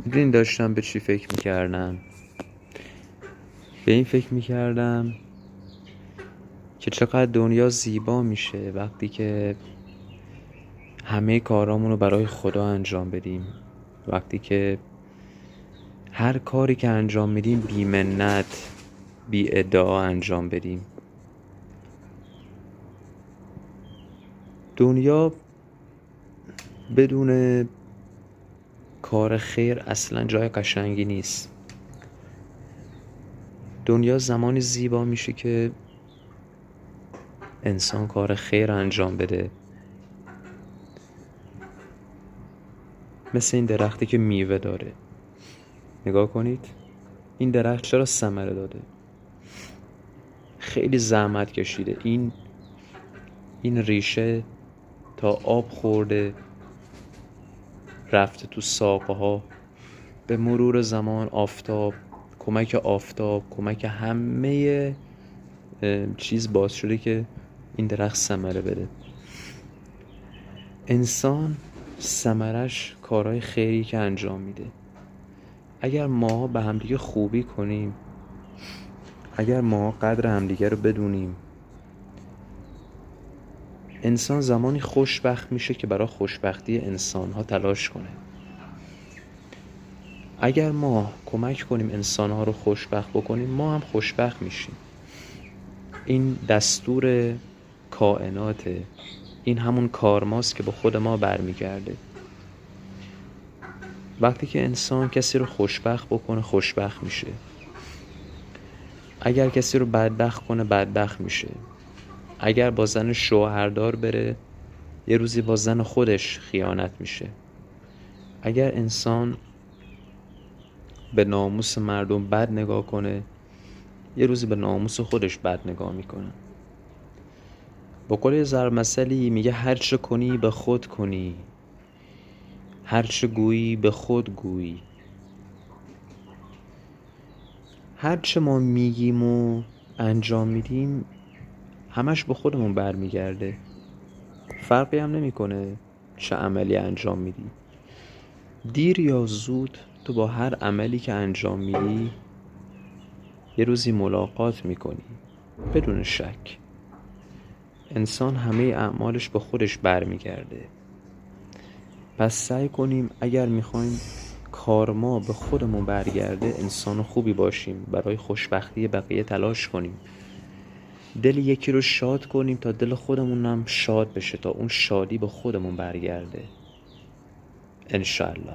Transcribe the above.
میدونین داشتم به چی فکر میکردم؟ به این فکر میکردم که چقدر دنیا زیبا میشه وقتی که همه کارامون رو برای خدا انجام بدیم، وقتی که هر کاری که انجام میدیم بی منت بی ادعا انجام بدیم. دنیا بدون کار خیر اصلا جای قشنگی نیست. دنیا زمانی زیبا میشه که انسان کار خیر انجام بده، مثل این درختی که میوه داره. نگاه کنید این درخت چرا ثمره داده؟ خیلی زحمت کشیده. این ریشه تا آب خورده، رفته تو ساقه ها، به مرور زمان آفتاب کمک همه چیز باعث شده که این درخت ثمره بده. انسان ثمرش کارهای خیری که انجام میده. اگر ما به همدیگه خوبی کنیم، اگر ما قدر همدیگه رو بدونیم، انسان زمانی خوشبخت میشه که برای خوشبختی انسان‌ها تلاش کنه. اگر ما کمک کنیم انسان‌ها رو خوشبخت بکنیم، ما هم خوشبخت میشیم. این دستور کائناته. این همون کارماست که به خود ما برمیگرده. وقتی که انسان کسی رو خوشبخت بکنه خوشبخت میشه. اگر کسی رو بدبخت کنه بدبخت میشه. اگر با زن شوهردار بره، یه روزی با زن خودش خیانت میشه. اگر انسان به ناموس مردم بد نگاه کنه، یه روزی به ناموس خودش بد نگاه میکنه. با قول ضرب مثلی میگه هر چه کنی به خود کنی، هر چه گویی به خود گویی. هر چه ما میگیم و انجام میدیم همش به خودمون برمیگرده. فرقی هم نمیکنه چه عملی انجام میدی. دیر یا زود تو با هر عملی که انجام میدی یه روزی ملاقات میکنی، بدون شک. انسان همه اعمالش به خودش برمیگرده. پس سعی کنیم اگر میخوایم کارما به خودمون برگرده انسان خوبی باشیم، برای خوشبختی بقیه تلاش کنیم، دل یکی رو شاد کنیم تا دل خودمون هم شاد بشه، تا اون شادی به خودمون برگرده. انشالله.